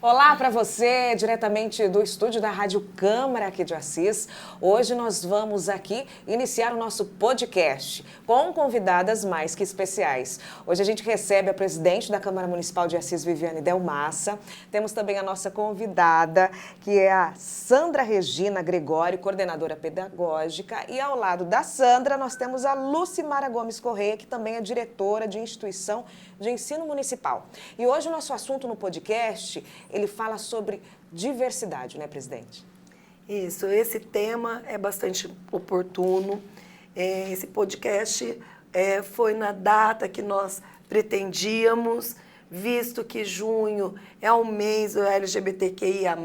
Olá para você, diretamente do estúdio da Rádio Câmara aqui de Assis. Hoje nós vamos aqui iniciar o nosso podcast com convidadas mais que especiais. Hoje a gente recebe a presidente da Câmara Municipal de Assis, Viviane Delmassa. Temos também a nossa convidada, que é a Sandra Regina Gregório, coordenadora pedagógica. E ao lado da Sandra nós temos a Lucimara Gomes Correia, que também é diretora de instituição de ensino municipal. E hoje o nosso assunto no podcast, ele fala sobre diversidade, né, presidente? Isso, esse tema é bastante oportuno. Esse podcast foi na data que nós pretendíamos, visto que junho é o mês do LGBTQIA+,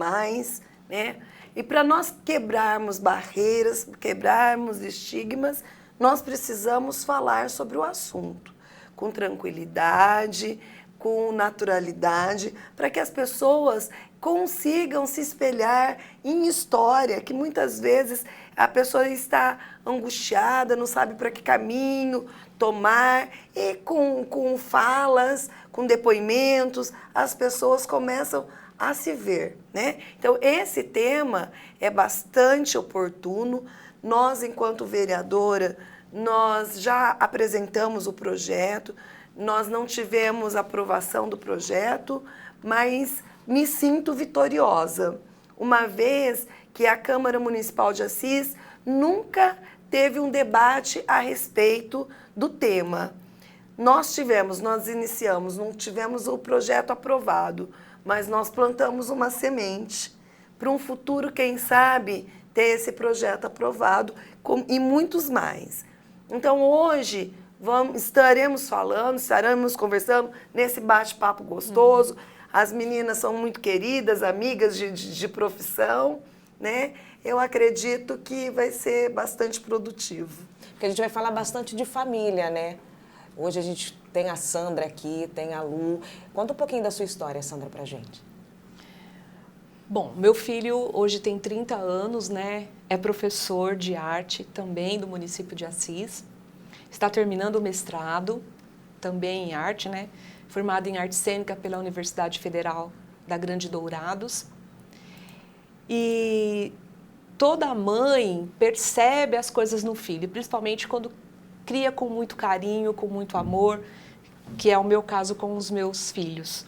né? E para nós quebrarmos barreiras, quebrarmos estigmas, nós precisamos falar sobre o assunto com tranquilidade, com naturalidade, para que as pessoas consigam se espelhar em história, que muitas vezes a pessoa está angustiada, não sabe para que caminho tomar, e com falas, com depoimentos, as pessoas começam a se ver, né? Então, esse tema é bastante oportuno. Nós, enquanto vereadora, nós já apresentamos o projeto, nós não tivemos aprovação do projeto, mas me sinto vitoriosa, uma vez que a Câmara Municipal de Assis nunca teve um debate a respeito do tema. Nós iniciamos, não tivemos o projeto aprovado, mas nós plantamos uma semente para um futuro, quem sabe, ter esse projeto aprovado e muitos mais. Então, hoje, estaremos conversando nesse bate-papo gostoso. As meninas são muito queridas, amigas de profissão, né? Eu acredito que vai ser bastante produtivo. Porque a gente vai falar bastante de família, né? Hoje a gente tem a Sandra aqui, tem a Lu. Conta um pouquinho da sua história, Sandra, pra gente. Bom, meu filho hoje tem 30 anos, né? É professor de arte também do município de Assis. Está terminando o mestrado, também em arte, né? Formado em arte cênica pela Universidade Federal da Grande Dourados. E toda mãe percebe as coisas no filho, principalmente quando cria com muito carinho, com muito amor, que é o meu caso com os meus filhos.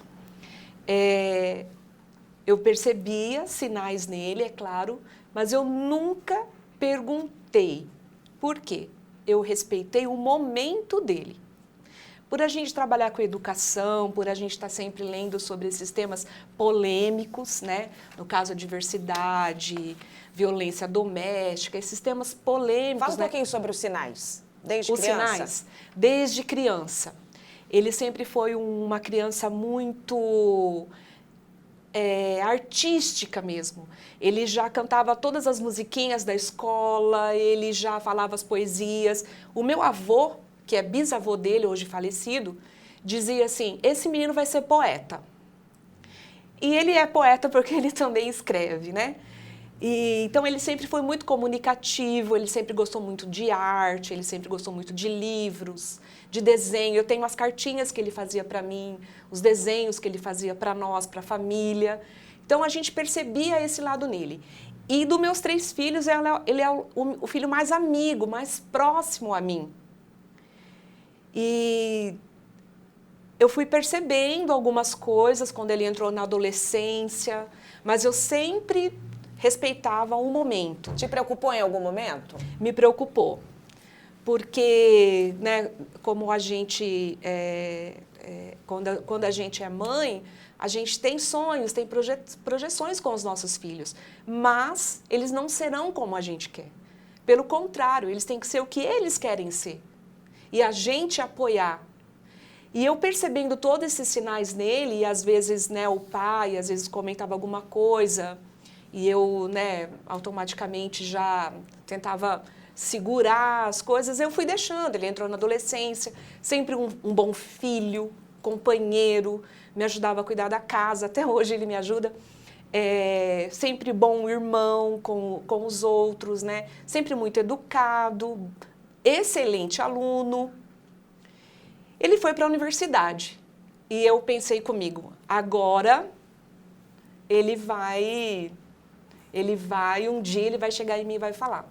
Eu percebia sinais nele, é claro, mas eu nunca perguntei por quê. Eu respeitei o momento dele. Por a gente trabalhar com educação, por a gente estar sempre lendo sobre esses temas polêmicos, né? No caso, a diversidade, violência doméstica, esses temas polêmicos. Fala um pouquinho sobre os sinais, desde criança. Os sinais, desde criança. Ele sempre foi uma criança muito artística mesmo. Ele já cantava todas as musiquinhas da escola, ele já falava as poesias. O meu avô, que é bisavô dele, hoje falecido, dizia assim, esse menino vai ser poeta. E ele é poeta porque ele também escreve, né? Então ele sempre foi muito comunicativo, ele sempre gostou muito de arte, ele sempre gostou muito de livros, de desenho. Eu tenho as cartinhas que ele fazia para mim, os desenhos que ele fazia para nós, para a família. Então a gente percebia esse lado nele. E dos meus 3 filhos, ele é o filho mais amigo, mais próximo a mim. E eu fui percebendo algumas coisas quando ele entrou na adolescência, mas eu sempre respeitava o momento. Te preocupou em algum momento? Me preocupou, porque, né, como a gente, quando a gente é mãe, a gente tem sonhos, tem projeções com os nossos filhos, mas eles não serão como a gente quer. Pelo contrário, eles têm que ser o que eles querem ser. E a gente apoiar. E eu percebendo todos esses sinais nele, e às vezes, né, o pai, às vezes comentava alguma coisa, e eu, né, automaticamente já tentava segurar as coisas, eu fui deixando. Ele entrou na adolescência, sempre um bom filho, companheiro, me ajudava a cuidar da casa, até hoje ele me ajuda. Sempre bom irmão com os outros, né? Sempre muito educado, excelente aluno. Ele foi para a universidade e eu pensei comigo, agora um dia ele vai chegar em mim e vai falar.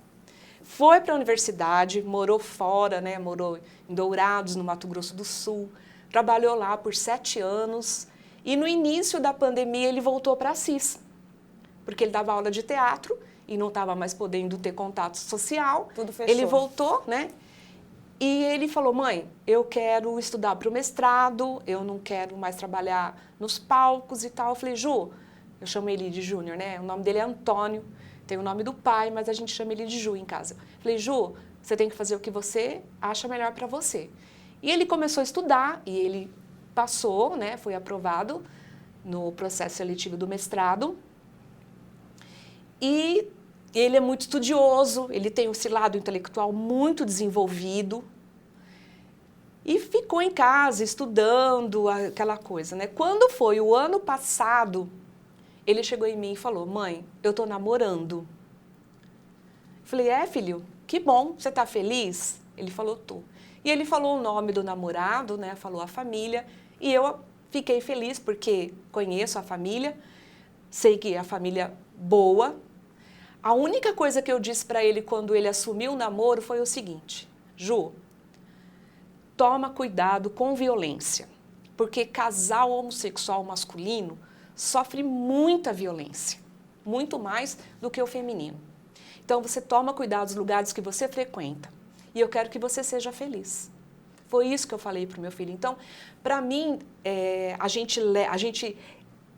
Foi para a universidade, morou fora, né? Morou em Dourados, no Mato Grosso do Sul, trabalhou lá por 7 anos e no início da pandemia ele voltou para Assis, porque ele dava aula de teatro e não estava mais podendo ter contato social. Tudo fechou. Ele voltou, né? E ele falou, mãe, eu quero estudar para o mestrado, eu não quero mais trabalhar nos palcos e tal. Eu falei, Ju, eu chamo ele de Júnior, né? O nome dele é Antônio, tem o nome do pai, mas a gente chama ele de Ju em casa. Eu falei, Ju, você tem que fazer o que você acha melhor para você. E ele começou a estudar e ele passou, né? Foi aprovado no processo seletivo do mestrado. E ele é muito estudioso, ele tem esse lado intelectual muito desenvolvido e ficou em casa estudando aquela coisa, né? Quando foi o ano passado, ele chegou em mim e falou, mãe, eu tô namorando. Falei, filho, que bom, você tá feliz? Ele falou, tô. E ele falou o nome do namorado, né? Falou a família e eu fiquei feliz porque conheço a família, sei que é a família boa. A única coisa que eu disse para ele quando ele assumiu o namoro foi o seguinte, Ju, toma cuidado com violência, porque casal homossexual masculino sofre muita violência, muito mais do que o feminino. Então você toma cuidado dos lugares que você frequenta e eu quero que você seja feliz. Foi isso que eu falei para o meu filho. Então, para mim,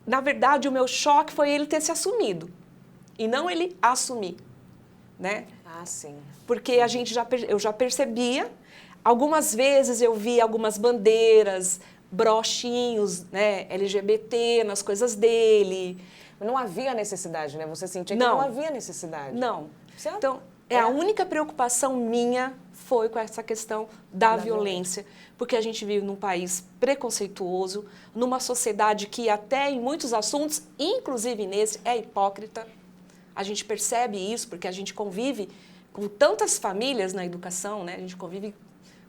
na verdade, o meu choque foi ele ter se assumido. E não ele assumir, né? Ah, sim. Porque eu já percebia, algumas vezes eu via algumas bandeiras, brochinhos, né, LGBT nas coisas dele. Não havia necessidade, né? Você sentia que não havia necessidade. Não. Certo? Então, a única preocupação minha foi com essa questão da violência, porque a gente vive num país preconceituoso, numa sociedade que até em muitos assuntos, inclusive nesse, é hipócrita. A gente percebe isso porque a gente convive com tantas famílias na educação, né? A gente convive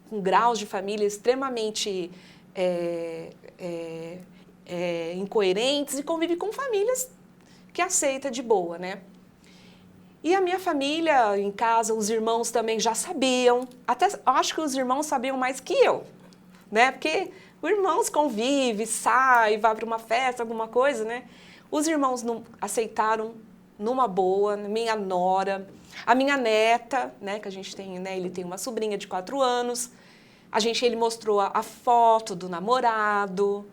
com graus de família extremamente incoerentes e convive com famílias que aceita de boa, né? E a minha família em casa, os irmãos também já sabiam, até acho que os irmãos sabiam mais que eu, né? Porque os irmãos convivem, saem, vai para uma festa, alguma coisa, né? Os irmãos não aceitaram numa boa, minha nora, a minha neta, né, que a gente tem, né, ele tem uma sobrinha de 4 anos, ele mostrou a foto do namorado,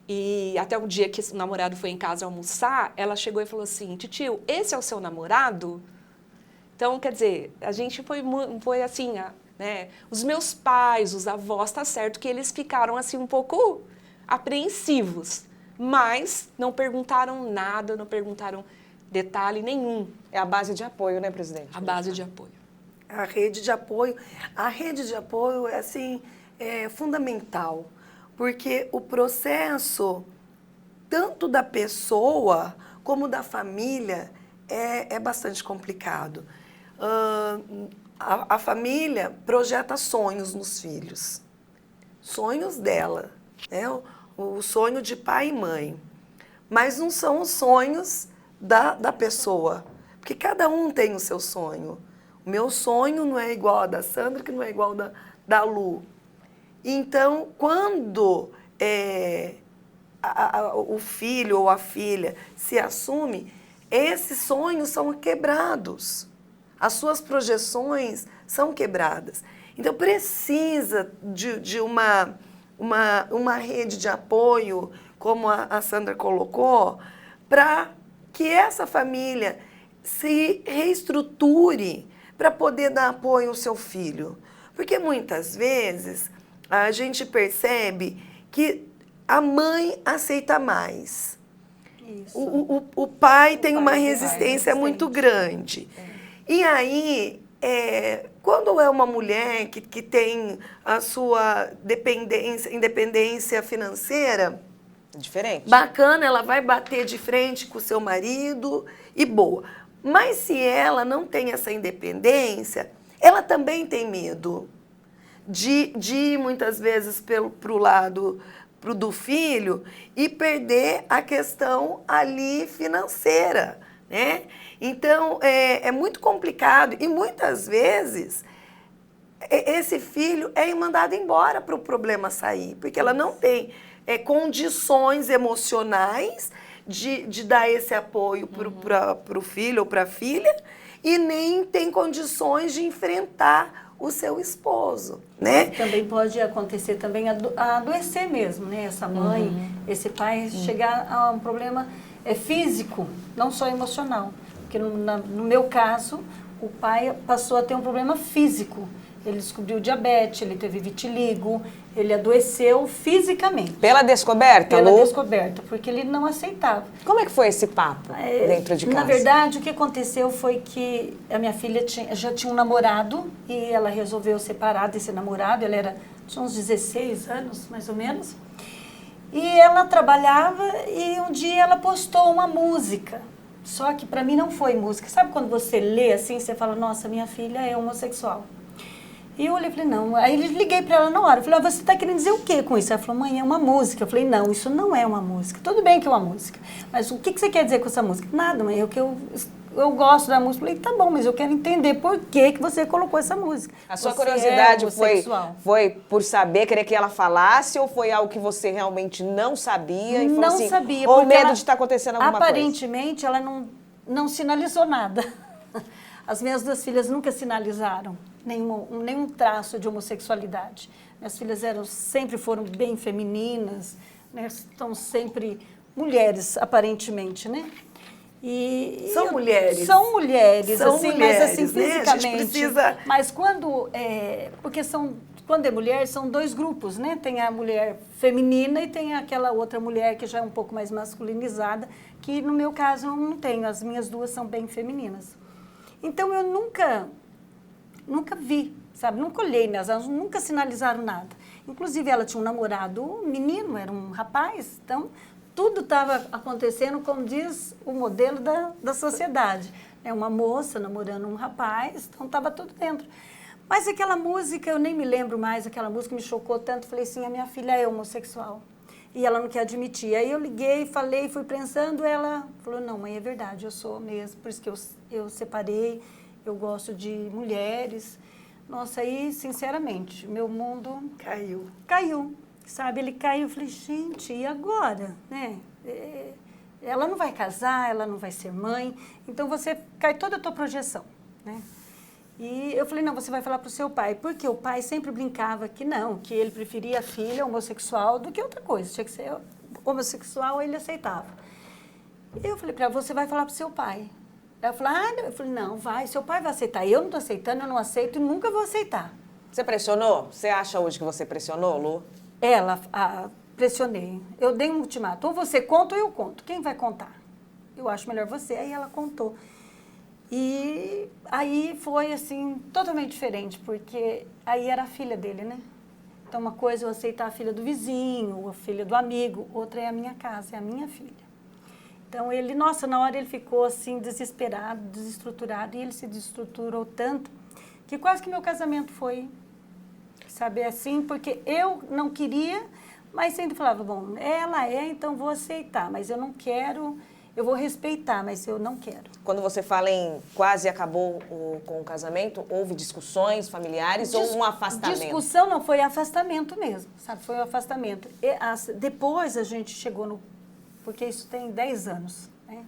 e até um dia que o namorado foi em casa almoçar, ela chegou e falou assim, titio, esse é o seu namorado? Então, quer dizer, a gente foi assim, né, os meus pais, os avós, tá certo que eles ficaram assim um pouco apreensivos, mas não perguntaram nada, não perguntaram detalhe nenhum. É a base de apoio, né, presidente? A base de apoio. A rede de apoio é assim, fundamental, porque o processo, tanto da pessoa como da família, é bastante complicado. A família projeta sonhos nos filhos, sonhos dela, né? O sonho de pai e mãe, mas não são os sonhos da pessoa, porque cada um tem o seu sonho. O meu sonho não é igual ao da Sandra, que não é igual ao da Lu. Então, quando o filho ou a filha se assume, esses sonhos são quebrados. As suas projeções são quebradas. Então, precisa de uma rede de apoio, como a Sandra colocou, para que essa família se reestruture para poder dar apoio ao seu filho. Porque muitas vezes a gente percebe que a mãe aceita mais. O pai tem uma resistência muito grande. E aí, quando é uma mulher que tem a sua independência financeira, diferente. Bacana, ela vai bater de frente com o seu marido e boa. Mas se ela não tem essa independência, ela também tem medo de ir muitas vezes para o lado pro do filho e perder a questão ali financeira, né? Então, é muito complicado e muitas vezes esse filho é mandado embora para o problema sair, porque ela não tem condições emocionais de dar esse apoio para o filho ou para a filha e nem tem condições de enfrentar o seu esposo, né? Também pode acontecer também adoecer mesmo, né? Essa mãe, esse pai chegar a um problema físico, não só emocional. Porque no meu caso, o pai passou a ter um problema físico. Ele descobriu diabetes, ele teve vitiligo, ele adoeceu fisicamente. Pela descoberta, Pela Lu? descoberta, porque ele não aceitava. Como é que foi esse papo dentro de casa? Na verdade, o que aconteceu foi que a minha filha já tinha um namorado e ela resolveu separar desse namorado. Ela tinha uns 16 anos, mais ou menos. E ela trabalhava e um dia ela postou uma música. Só que para mim não foi música. Sabe quando você lê assim, você fala, nossa, minha filha é homossexual. E eu olhei e falei, não. Aí liguei para ela na hora. Eu falei, você está querendo dizer o quê com isso? Ela falou, mãe, é uma música. Eu falei, não, isso não é uma música. Tudo bem que é uma música. Mas o que você quer dizer com essa música? Nada, mãe, eu gosto da música. Eu falei, tá bom, mas eu quero entender por que você colocou essa música. A sua Você curiosidade homossexual. foi por saber, querer que ela falasse, ou foi algo que você realmente não sabia? E falou Não assim, sabia. ou porque medo ela, de estar acontecendo alguma coisa? Aparentemente, ela não sinalizou nada. As minhas duas filhas nunca sinalizaram nenhum traço de homossexualidade. Minhas filhas sempre foram bem femininas, né? Estão sempre mulheres, aparentemente, né? São mulheres. São mulheres, São assim, mulheres, mas assim, né? A gente fisicamente. precisa... Mas quando é mulher, são dois grupos, né? Tem a mulher feminina e tem aquela outra mulher que já é um pouco mais masculinizada, que no meu caso eu não tenho. As minhas duas são bem femininas. Então eu nunca vi, sabe? Nunca olhei elas nunca sinalizaram nada. Inclusive ela tinha um namorado, um menino, era um rapaz, então tudo estava acontecendo como diz o modelo da sociedade. É uma moça namorando um rapaz, então estava tudo dentro. Mas aquela música, eu nem me lembro mais, aquela música me chocou tanto, falei assim, a minha filha é homossexual. E ela não quer admitir. Aí eu liguei, falei, fui pensando, ela falou, não, mãe, é verdade, eu sou mesmo, por isso que eu separei, eu gosto de mulheres. Nossa, aí, sinceramente, meu mundo caiu, sabe? Ele caiu, eu falei, gente, e agora, né? Ela não vai casar, ela não vai ser mãe, então cai toda a tua projeção, né? E eu falei, não, você vai falar para o seu pai, porque o pai sempre brincava que não, que ele preferia a filha homossexual do que outra coisa, tinha que ser homossexual, ele aceitava. E eu falei para ela, você vai falar para o seu pai. Ela falou, eu falei, não, vai, seu pai vai aceitar, eu não estou aceitando, eu não aceito e nunca vou aceitar. Você pressionou? Você acha hoje que você pressionou, Lu? Pressionei, eu dei um ultimato, ou você conta ou eu conto, quem vai contar? Eu acho melhor você, aí ela contou. E aí foi, assim, totalmente diferente, porque aí era a filha dele, né? Então, uma coisa é eu aceitar a filha do vizinho, a filha do amigo, outra é a minha casa, é a minha filha. Então, na hora ele ficou, assim, desesperado, desestruturado, e ele se desestruturou tanto que quase que meu casamento foi, sabe, assim, porque eu não queria, mas sempre falava, bom, ela então vou aceitar, mas eu não quero... Eu vou respeitar, mas eu não quero. Quando você fala em quase acabou com o casamento, houve discussões familiares ou um afastamento? Discussão não, foi afastamento mesmo, sabe? Foi um afastamento. Depois a gente chegou porque isso tem 10 anos, né?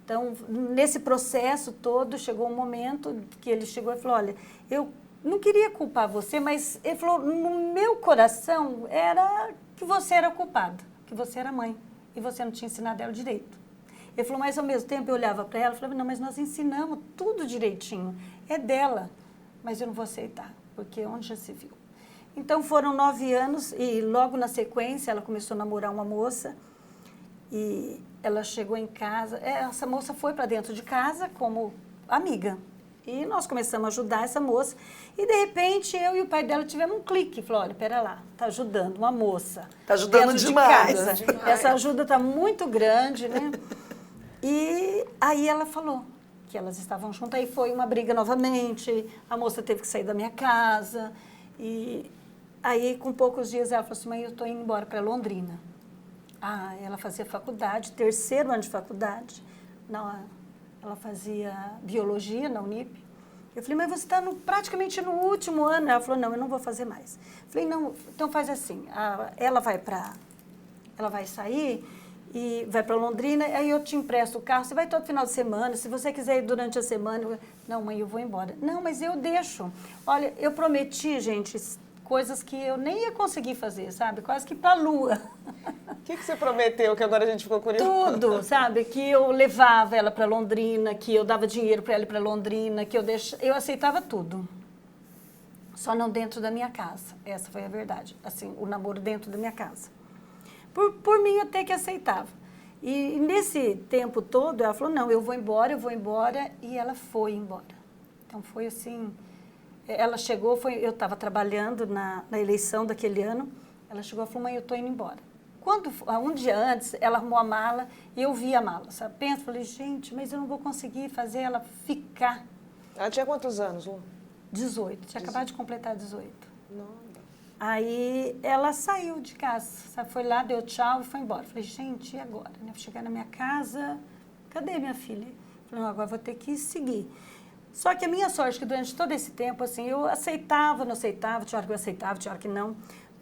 Então, nesse processo todo, chegou um momento que ele chegou e falou, olha, eu não queria culpar você, mas ele falou, no meu coração era que você era culpada, que você era mãe e você não tinha ensinado ela direito. Ele falou, mas ao mesmo tempo eu olhava para ela e falava, não, mas nós ensinamos tudo direitinho, é dela, mas eu não vou aceitar, porque onde já se viu? Então foram 9 anos e logo na sequência ela começou a namorar uma moça e ela chegou em casa, essa moça foi para dentro de casa como amiga e nós começamos a ajudar essa moça e de repente eu e o pai dela tivemos um clique, falou, olha, pera lá, tá ajudando uma moça. Tá ajudando demais. De casa. Essa ajuda tá muito grande, né? E aí ela falou que elas estavam juntas, aí foi uma briga novamente, a moça teve que sair da minha casa, e Aí, com poucos dias, ela falou assim, mãe, eu estou indo embora para Londrina. Ah, ela fazia faculdade, 3º ano de faculdade. Ela fazia biologia na Unip. Eu falei, mas você está praticamente no último ano. Ela falou, não, eu não vou fazer mais. Eu falei, não, então faz assim, ela vai sair e vai para Londrina, aí eu te empresto o carro, você vai todo final de semana, se você quiser ir durante a semana. Não, mãe, eu vou embora. Não, mas eu deixo. Olha, eu prometi, gente, coisas que eu nem ia conseguir fazer, sabe? Quase que para a lua. O que você prometeu que agora a gente ficou curioso? Tudo, sabe? Que eu levava ela para Londrina, que eu dava dinheiro para ela ir para Londrina, que eu aceitava tudo. Só não dentro da minha casa. Essa foi a verdade. Assim, o namoro dentro da minha casa. Por mim, eu até que aceitava. E nesse tempo todo, ela falou, não, eu vou embora, e ela foi embora. Então, foi assim, ela chegou, eu estava trabalhando na eleição daquele ano, ela chegou e falou, mãe, eu estou indo embora. Um dia antes, ela arrumou a mala e eu vi a mala, sabe? Falei, gente, mas eu não vou conseguir fazer ela ficar. Ela tinha quantos anos, Lu? 18, tinha acabado de completar 18. Não. Aí ela saiu de casa, sabe? Foi lá, deu tchau e foi embora. Falei, gente, e agora? Né? Chegar na minha casa, cadê minha filha? Falei, não, agora vou ter que seguir. Só que a minha sorte que durante todo esse tempo, assim, eu aceitava, não aceitava, tinha hora que eu aceitava, tinha hora que não,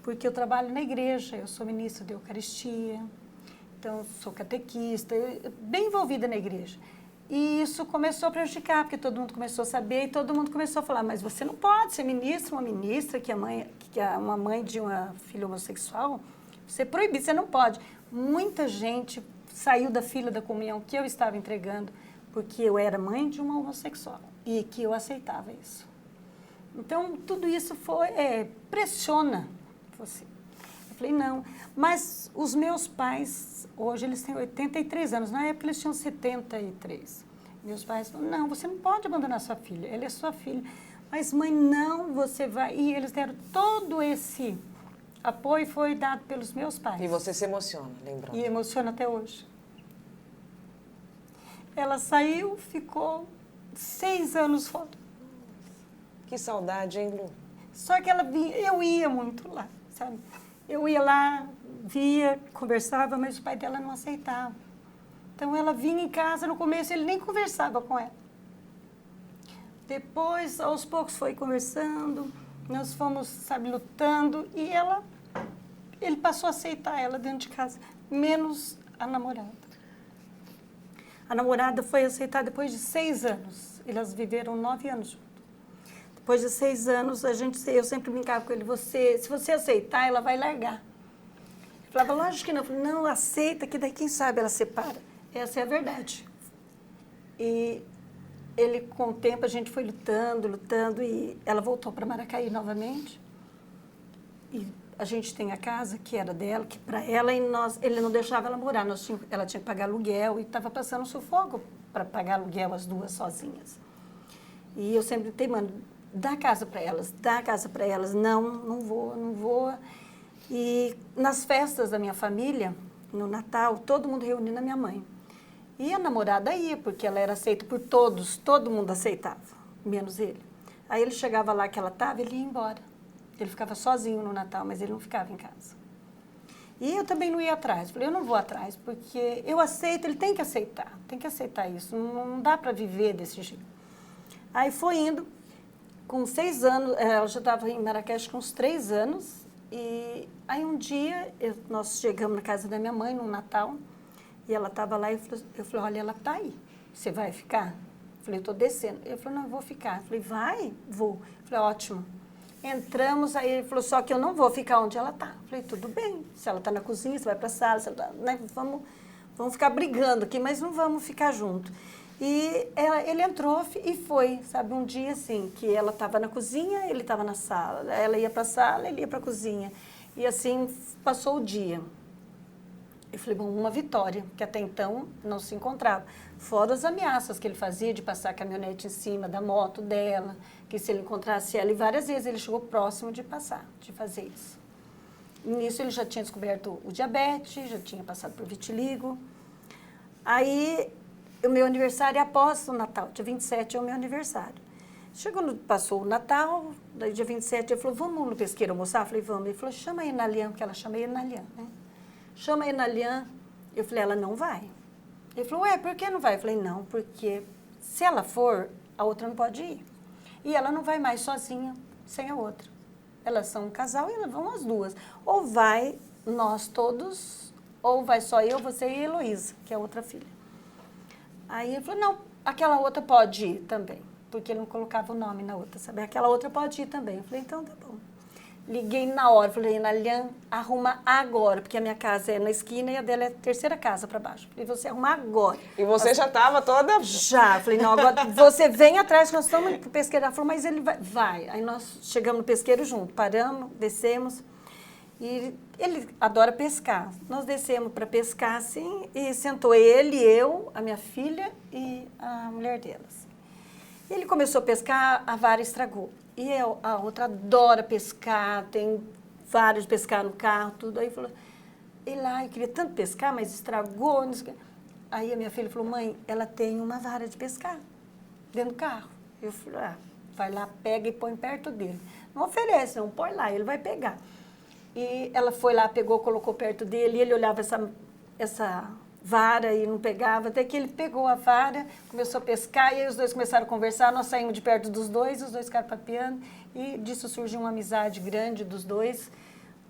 porque eu trabalho na igreja, eu sou ministra de Eucaristia, então sou catequista, bem envolvida na igreja. E isso começou a prejudicar, porque todo mundo começou a saber e todo mundo começou a falar, mas você não pode ser ministra, uma ministra que é uma mãe de uma filha homossexual, você é proibido, você não pode. Muita gente saiu da fila da comunhão que eu estava entregando, porque eu era mãe de uma homossexual e que eu aceitava isso. Então, tudo isso pressiona você. Eu falei, não. Mas os meus pais, hoje eles têm 83 anos, na época eles tinham 73. Meus pais falaram, não, você não pode abandonar sua filha, ela é sua filha. Mas, mãe, não, você vai... E eles deram todo esse apoio, foi dado pelos meus pais. E você se emociona, lembrando. E emociona até hoje. Ela saiu, ficou 6 anos fora. Que saudade, hein, Lu? Só que ela vinha, eu ia muito lá, sabe? Eu ia lá, via, conversava, mas o pai dela não aceitava. Então, ela vinha em casa, no começo ele nem conversava com ela. Depois, aos poucos, foi conversando, nós fomos, sabe, lutando, e ele passou a aceitar ela dentro de casa, menos a namorada. A namorada foi aceitada depois de 6 anos. Elas viveram 9 anos juntos. Depois de 6 anos, eu sempre brincava com ele, se você aceitar, ela vai largar. Ele falava, lógico que não. Eu falei, não, aceita, que daí quem sabe ela separa. Essa é a verdade. E ele, com o tempo, a gente foi lutando, e ela voltou para Maracaí novamente. E a gente tem a casa que era dela, que para ela, ele não deixava ela morar. Ela tinha que pagar aluguel e estava passando sufoco para pagar aluguel as duas sozinhas. E eu sempre teimando, dá casa para elas, não vou. E nas festas da minha família, no Natal, todo mundo reunindo a minha mãe. E a namorada ia, porque ela era aceita por todos, todo mundo aceitava, menos ele. Aí ele chegava lá que ela estava, ele ia embora. Ele ficava sozinho no Natal, mas ele não ficava em casa. E eu também não ia atrás. Falei, eu não vou atrás, porque eu aceito, ele tem que aceitar isso. Não dá para viver desse jeito. Aí foi indo, com 6 anos, ela já estava em Marrakech com uns 3 anos, e aí um dia nós chegamos na casa da minha mãe, no Natal, e ela estava lá, e eu falei, olha, ela está aí, você vai ficar? Eu falei, eu estou descendo. Ele falou, não, eu vou ficar. Eu falei, vai? Vou. Eu falei, ótimo. Entramos, aí ele falou, só que eu não vou ficar onde ela está. Eu falei, tudo bem, se ela está na cozinha, você vai para a sala, né, vamos ficar brigando aqui, mas não vamos ficar junto. E ele entrou e foi, sabe, um dia assim, que ela estava na cozinha, ele estava na sala, ela ia para a sala, ele ia para a cozinha. E assim, passou o dia. Eu falei, bom, uma vitória, que até então não se encontrava. Fora as ameaças que ele fazia de passar a caminhonete em cima da moto dela, que se ele encontrasse ela, e várias vezes ele chegou próximo de fazer isso. Nisso ele já tinha descoberto o diabetes, já tinha passado por vitiligo. Aí, o meu aniversário é após o Natal, dia 27 é o meu aniversário. Passou o Natal, daí dia 27, ele falou, vamos no pesqueiro almoçar? Eu falei, vamos. Ele falou, chama a Enalian, porque ela chama a Enalian, né? Chama a Enalian. Eu falei, ela não vai. Ele falou, ué, por que não vai? Eu falei, não, porque se ela for, a outra não pode ir. E ela não vai mais sozinha, sem a outra. Elas são um casal e elas vão as duas. Ou vai nós todos, ou vai só eu, você e a Heloísa, que é a outra filha. Aí ele falou, não, aquela outra pode ir também. Porque ele não colocava o nome na outra, sabe? Aquela outra pode ir também. Eu falei, então tá bom. Liguei na hora, falei, Enalian, arruma agora, porque a minha casa é na esquina e a dela é a terceira casa para baixo. Falei, você arruma agora. E você já estava toda... Já. Falei, não, agora você vem atrás, nós estamos no pesqueiro. Ela falou, mas ele vai. Aí nós chegamos no pesqueiro junto, paramos, descemos. E ele adora pescar. Nós descemos para pescar, assim, e sentou ele, eu, a minha filha e a mulher delas. Ele começou a pescar, a vara estragou. E a outra adora pescar, tem vários pescar no carro, tudo. Aí falou, eu queria tanto pescar, mas estragou. Não sei o quê. Aí a minha filha falou, mãe, ela tem uma vara de pescar dentro do carro. Eu falei, vai lá, pega e põe perto dele. Não oferece, não, põe lá, ele vai pegar. E ela foi lá, pegou, colocou perto dele, e ele olhava essa vara e não pegava, até que ele pegou a vara, começou a pescar, e aí os dois começaram a conversar, nós saímos de perto dos dois, os dois ficaram papeando, e disso surgiu uma amizade grande dos dois.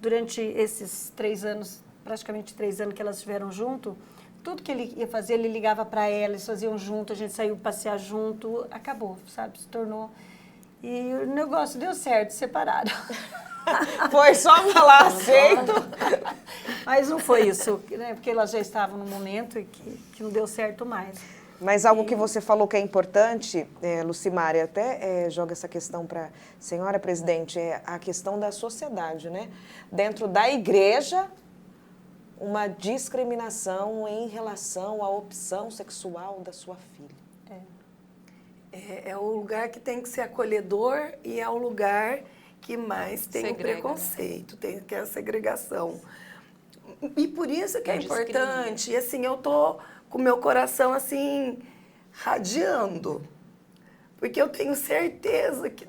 Durante esses 3 anos, praticamente 3 anos que elas estiveram junto, tudo que ele ia fazer, ele ligava para ela, eles faziam junto, a gente saiu passear junto, acabou, sabe, se tornou... E o negócio deu certo, separaram. Foi só falar aceito. Mas não foi isso, né? Porque elas já estavam num momento que não deu certo mais. Mas algo que você falou que é importante, Lucimária, até joga essa questão para a senhora presidente, é a questão da sociedade, né? Dentro da igreja, uma discriminação em relação à opção sexual da sua filha. É o lugar que tem que ser acolhedor e é o lugar que mais tem o preconceito, tem que é a segregação. E por isso que é importante, e assim, eu tô com meu coração assim radiando, porque eu tenho certeza que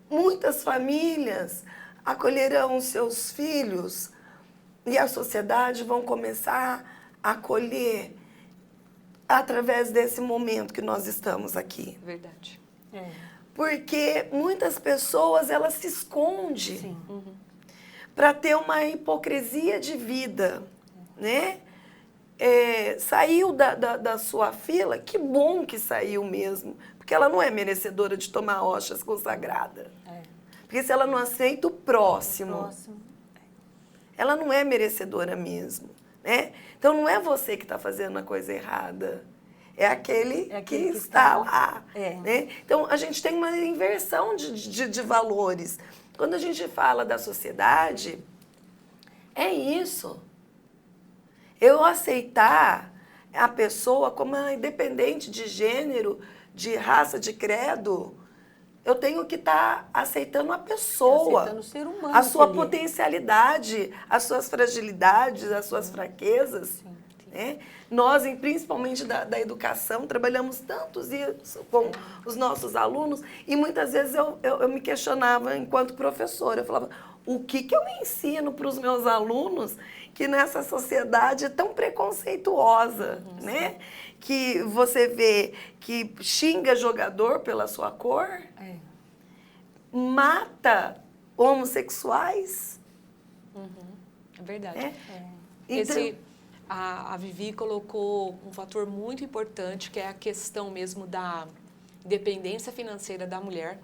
muitas famílias acolherão os seus filhos e a sociedade vão começar a acolher através desse momento que nós estamos aqui. Verdade. Porque muitas pessoas, elas se escondem para ter uma hipocrisia de vida, né? Saiu da sua fila, que bom que saiu mesmo, porque ela não é merecedora de tomar hóstias consagradas. Porque se ela não aceita o próximo, ela não é merecedora mesmo, né? Então não é você que está fazendo a coisa errada. É aquele que está lá. Né? Então, a gente tem uma inversão de valores. Quando a gente fala da sociedade, é isso. Eu aceitar a pessoa como independente de gênero, de raça, de credo, eu tenho que estar aceitando a pessoa, aceitando o ser humano, a sua potencialidade, as suas fragilidades, as suas fraquezas. Né? Nós, principalmente da educação, trabalhamos tantos isso com os nossos alunos e muitas vezes eu me questionava enquanto professora. Eu falava, o que eu ensino para os meus alunos que nessa sociedade é tão preconceituosa, né? Que você vê que xinga jogador pela sua cor, mata homossexuais. É verdade. Então, A Vivi colocou um fator muito importante, que é a questão mesmo da dependência financeira da mulher.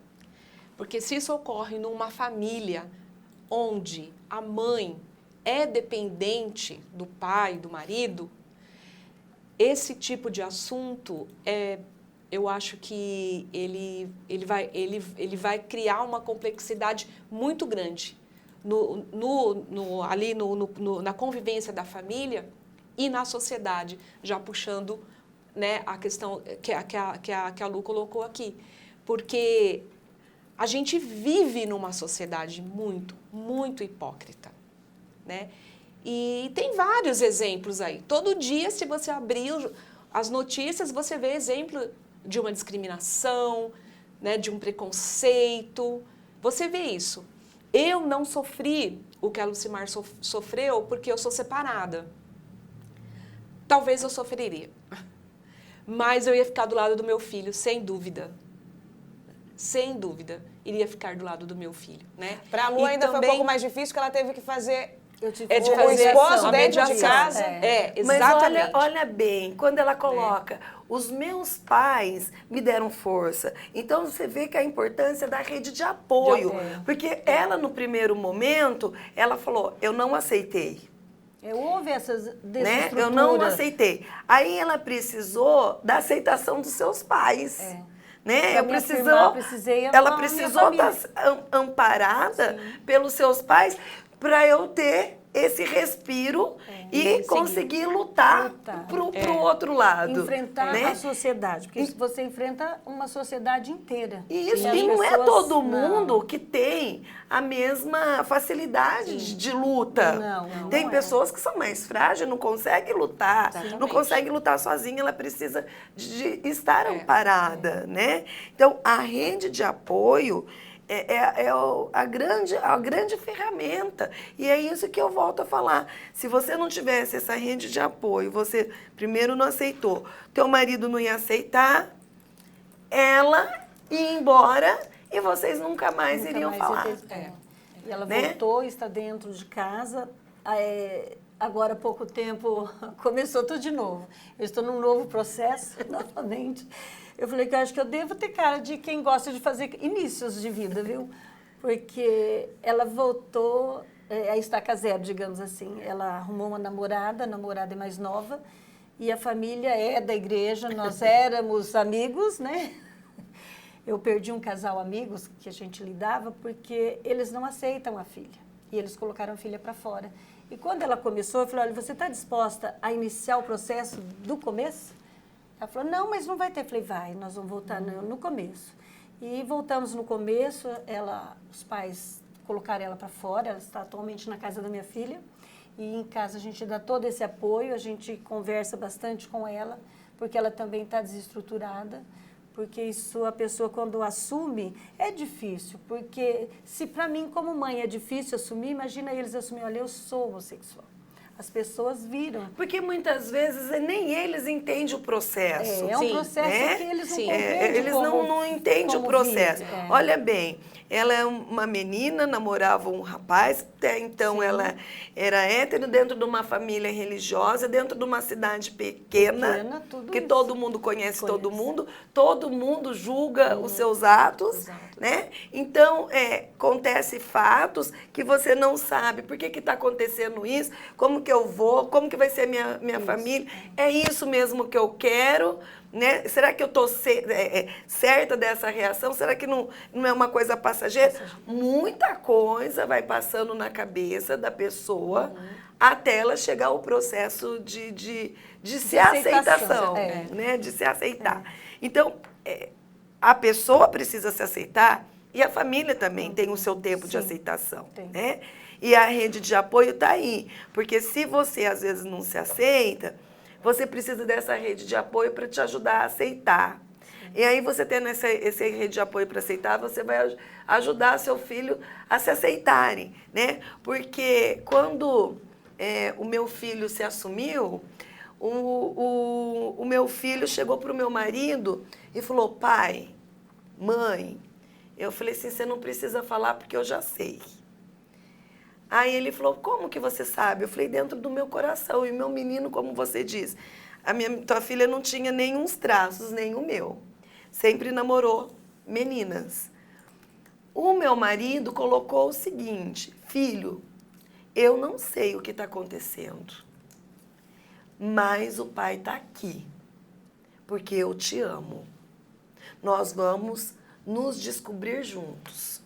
Porque se isso ocorre numa família onde a mãe é dependente do pai, do marido, esse tipo de assunto, eu acho que ele vai criar uma complexidade muito grande na convivência da família e na sociedade, já puxando, né, a questão que a Lu colocou aqui. Porque a gente vive numa sociedade muito, muito hipócrita, né? E tem vários exemplos aí. Todo dia, se você abrir as notícias, você vê exemplo de uma discriminação, né, de um preconceito. Você vê isso. Eu não sofri o que a Lucimar sofreu porque eu sou separada. Talvez eu sofreria. Mas eu ia ficar do lado do meu filho, sem dúvida. Sem dúvida, iria ficar do lado do meu filho, né? Para a Lu ainda foi um pouco mais difícil, porque ela teve que fazer de o fazer esposo a dentro de mediação. casa. Exatamente. Mas olha bem, quando ela coloca, os meus pais me deram força. Então você vê que a importância da rede de apoio. Porque ela, no primeiro momento, ela falou, eu não aceitei. Houve essas Né? desestrutura. Eu não aceitei. Aí ela precisou da aceitação dos seus pais. Né? Ela precisou estar amparada pelos seus pais para eu ter esse respiro e conseguir lutar pro outro lado. Enfrentar a sociedade, porque você enfrenta uma sociedade inteira. Isso, e não é todo mundo que tem a mesma facilidade de luta. Tem pessoas que são mais frágeis, não conseguem lutar, não conseguem lutar sozinha, ela precisa de estar amparada, né? Então, a rede de apoio a grande ferramenta. E é isso que eu volto a falar. Se você não tivesse essa rede de apoio, você primeiro não aceitou, teu marido não ia aceitar, ela ia embora e vocês nunca mais iriam falar. E ela voltou, está dentro de casa. Agora, há pouco tempo, começou tudo de novo. Eu estou num novo processo, novamente. Eu falei que eu acho que eu devo ter cara de quem gosta de fazer inícios de vida, viu? Porque ela voltou a estaca zero, digamos assim. Ela arrumou uma namorada, a namorada é mais nova, e a família é da igreja, nós éramos amigos, né? Eu perdi um casal amigos que a gente lidava porque eles não aceitam a filha. E eles colocaram a filha para fora. E quando ela começou, eu falei, olha, você está disposta a iniciar o processo do começo? Ela falou, não, mas não vai ter. Eu falei, vai, nós vamos voltar no começo. E voltamos no começo, os pais colocaram ela para fora, ela está atualmente na casa da minha filha. E em casa a gente dá todo esse apoio, a gente conversa bastante com ela, porque ela também está desestruturada. Porque isso, a pessoa quando assume, é difícil. Porque se para mim, como mãe, é difícil assumir, imagina eles assumirem, olha, eu sou homossexual. As pessoas viram. Porque muitas vezes nem eles entendem o processo. É um processo que eles não compreendem. Eles não entendem o processo. Olha bem, ela é uma menina, namorava um rapaz, até então ela era hétero, dentro de uma família religiosa, dentro de uma cidade pequena que todo mundo conhece todo mundo julga os seus atos, né? Então, acontece fatos que você não sabe por que está acontecendo isso, como que eu vou, como que vai ser minha família, é isso mesmo que eu quero, né? Será que eu estou certa dessa reação? Será que não é uma coisa passageira? Muita coisa vai passando na cabeça da pessoa até ela chegar ao processo de se aceitação, né? De se aceitar. Então, a pessoa precisa se aceitar e a família também tem o seu tempo de aceitação, né? E a rede de apoio está aí, porque se você às vezes não se aceita, você precisa dessa rede de apoio para te ajudar a aceitar. E aí você tendo essa rede de apoio para aceitar, você vai ajudar seu filho a se aceitarem, né? Porque quando o meu filho se assumiu, o meu filho chegou para o meu marido e falou, pai, mãe, eu falei assim, você não precisa falar porque eu já sei. Aí ele falou, como que você sabe? Eu falei, dentro do meu coração. E meu menino, como você diz, tua filha não tinha nenhum traços, nem o meu. Sempre namorou meninas. O meu marido colocou o seguinte, filho, eu não sei o que está acontecendo, mas o pai está aqui, porque eu te amo. Nós vamos nos descobrir juntos.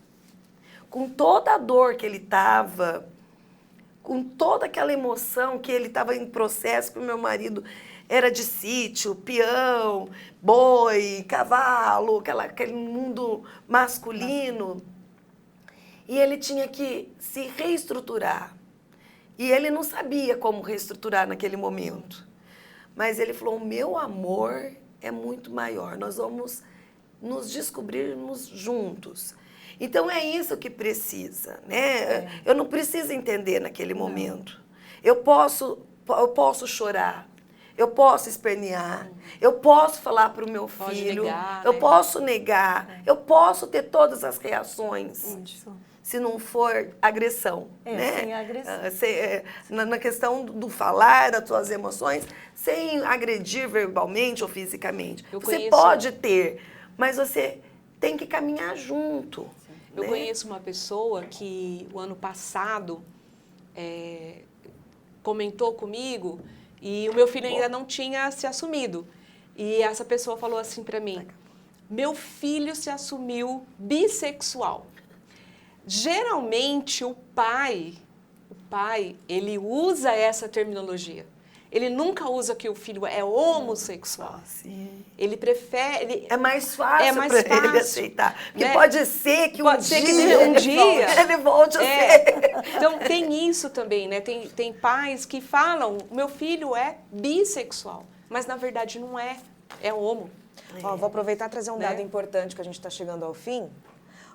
Com toda a dor que ele estava, com toda aquela emoção que ele estava em processo, que o meu marido era de sítio, peão, boi, cavalo, aquele mundo masculino. E ele tinha que se reestruturar. E ele não sabia como reestruturar naquele momento. Mas ele falou, o meu amor é muito maior, nós vamos nos descobrirmos juntos. Então é isso que precisa, né? Eu não preciso entender naquele momento. Eu posso chorar, eu posso espernear, eu posso falar para o meu Pode filho, negar, eu né? posso negar, eu posso ter todas as reações. Isso. Se não for agressão, né? Sem agressão. Na questão do falar, das suas emoções, sem agredir verbalmente ou fisicamente. Eu Você conheço- pode ter, mas você tem que caminhar junto. Eu né? conheço uma pessoa que o ano passado comentou comigo e o meu filho ainda não tinha se assumido. E essa pessoa falou assim para mim: meu filho se assumiu bissexual. Geralmente o pai, ele usa essa terminologia. Ele nunca usa que o filho é homossexual. Sim. Ele prefere... É mais fácil mais para ele fácil, aceitar. Porque né? pode ser que Pode ser que um dia ele volte a ser. Então, tem isso também, né? Tem pais que falam, meu filho é bissexual, mas na verdade não é, é homo. Ó, vou aproveitar e trazer um Né? dado importante que a gente está chegando ao fim.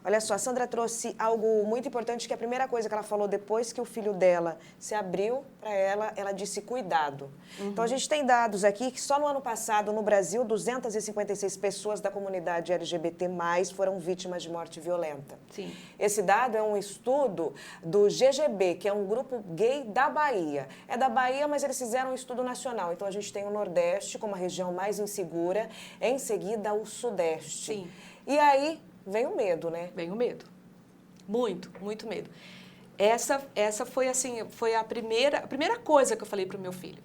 Olha só, a Sandra trouxe algo muito importante, que a primeira coisa que ela falou depois que o filho dela se abriu para ela disse cuidado. Então, a gente tem dados aqui que só no ano passado, no Brasil, 256 pessoas da comunidade LGBT+, foram vítimas de morte violenta. Sim. Esse dado é um estudo do GGB, que é um grupo gay da Bahia. É da Bahia, mas eles fizeram um estudo nacional. Então, a gente tem o Nordeste como a região mais insegura, em seguida o Sudeste. Sim. E aí vem o medo, né? Vem o medo. Muito, muito medo. Essa foi assim, foi a primeira coisa que eu falei para o meu filho.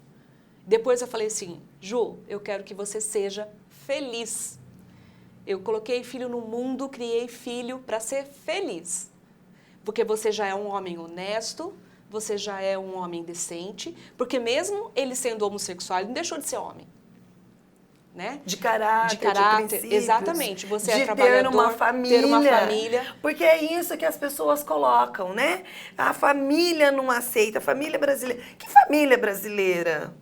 Depois eu falei assim: Ju, eu quero que você seja feliz. Eu coloquei filho no mundo, criei filho para ser feliz. Porque você já é um homem honesto, você já é um homem decente, porque mesmo ele sendo homossexual, ele não deixou de ser homem. Né? De caráter, De caráter, princípios, exatamente. Você é de trabalhador, ter uma família. família. Porque é isso que as pessoas colocam, né? A família não aceita, a família brasileira. Que família brasileira?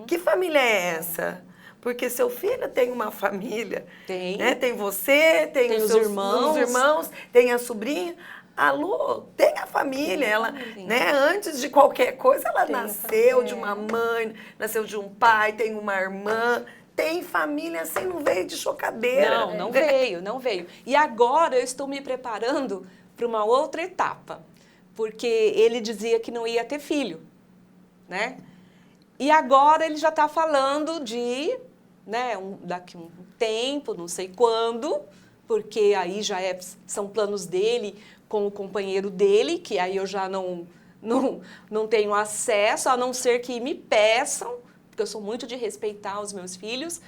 Que família é essa? Porque seu filho tem uma família. Tem. Né? Tem você, tem os seus irmãos. tem a sobrinha. A Lu tem a família, ela, Sim. né, antes de qualquer coisa, ela Tem a nasceu família. de uma mãe, nasceu de um pai, tem uma irmã, tem família assim, não veio de chocadeira. Não veio, não veio. E agora eu estou me preparando para uma outra etapa, porque ele dizia que não ia ter filho, né? E agora ele já está falando de, né, daqui um tempo, não sei quando, porque aí já são planos dele com o companheiro dele, que aí eu já não tenho acesso, a não ser que me peçam, porque eu sou muito de respeitar os meus filhos.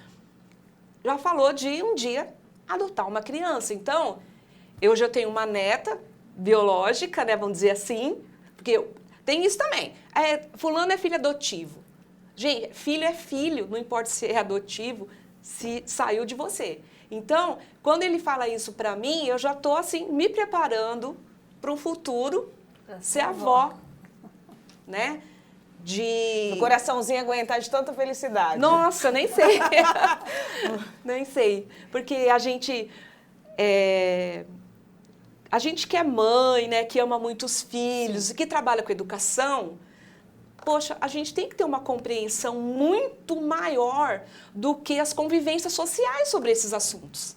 Já falou de um dia adotar uma criança. Então, eu já tenho uma neta biológica, né, vamos dizer assim, porque tem isso também. Fulano é filho adotivo. Gente, filho é filho, não importa se é adotivo, se saiu de você. Então, quando ele fala isso para mim, eu já estou assim, me preparando para um futuro ser avó, né? O coraçãozinho aguentar de tanta felicidade. Nossa, nem sei. Nem sei. Porque a gente que é mãe, né, que ama muitos filhos e que trabalha com educação, poxa, a gente tem que ter uma compreensão muito maior do que as convivências sociais sobre esses assuntos.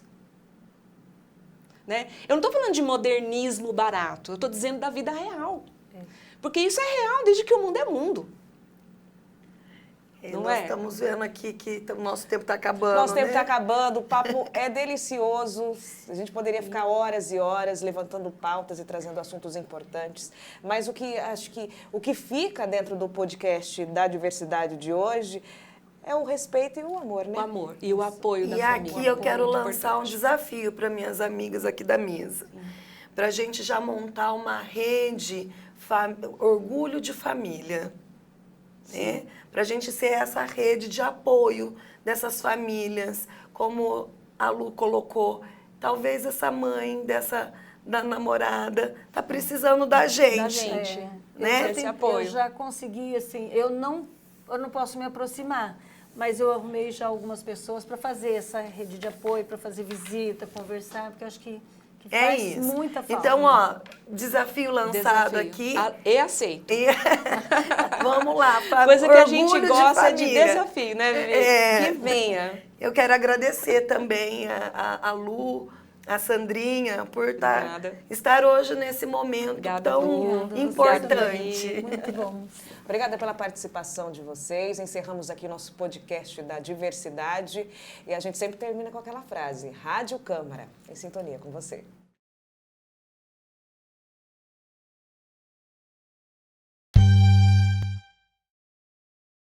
Né? Eu não estou falando de modernismo barato, eu estou dizendo da vida real. Porque isso é real desde que o mundo é mundo. Não Nós é? estamos vendo aqui que o nosso tempo está acabando. Nosso tempo está né? acabando, o papo é delicioso. A gente poderia ficar horas e horas levantando pautas e trazendo assuntos importantes. Mas acho que o que fica dentro do podcast da diversidade de hoje é o respeito e o amor, né? O amor e o apoio da E família. aqui eu Muito quero lançar um importante. desafio para minhas amigas aqui da mesa. Para a gente já montar uma rede, orgulho de família. Né? Para a gente ser essa rede de apoio dessas famílias, como a Lu colocou. Talvez essa mãe da namorada está precisando da gente. Da gente. Né? Esse apoio. Eu já consegui, assim, eu não posso me aproximar, mas eu arrumei já algumas pessoas para fazer essa rede de apoio, para fazer visita, conversar, porque eu acho que faz isso. muita falta. Então, ó, desafio lançado Desafio. aqui. E aceito. E- Vamos lá, Coisa que a orgulho gente gosta de família. desafio, né, Vivi? É. Que venha. Eu quero agradecer também a Lu, a Sandrinha, por estar hoje nesse momento Obrigada, tão Lu. importante. Muito bom. Obrigada pela participação de vocês. Encerramos aqui nosso podcast da diversidade e a gente sempre termina com aquela frase: Rádio Câmara, em sintonia com você.